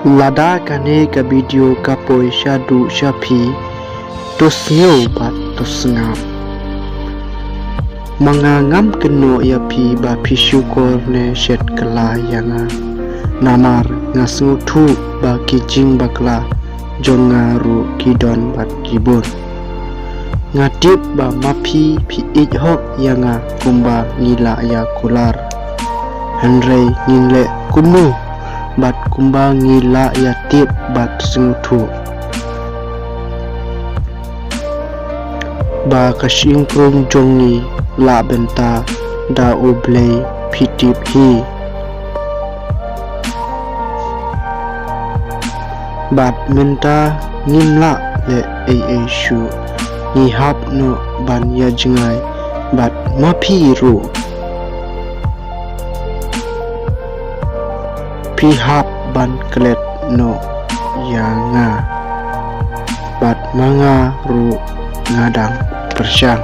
Lada kane ka video kapoi syadu syapi tosnyo bat tosngap mangangam keno yapi ba pisyukor ne shet kala yanga namar ngasngutu ba kijing bakla jongaru kidon bat kibun ngadip ba mapi pi ijhok yanga kumba ngila ya kular henrei nginle kunu bat kumba ngila ya tip bat sengutu ba kasing prung jongi la benta da ublei pitip hi bat menta ngimla le shu ni hap no ban ya jengai bat mapi ru pihak ban klet no yanga bat manga ru ngadang persyang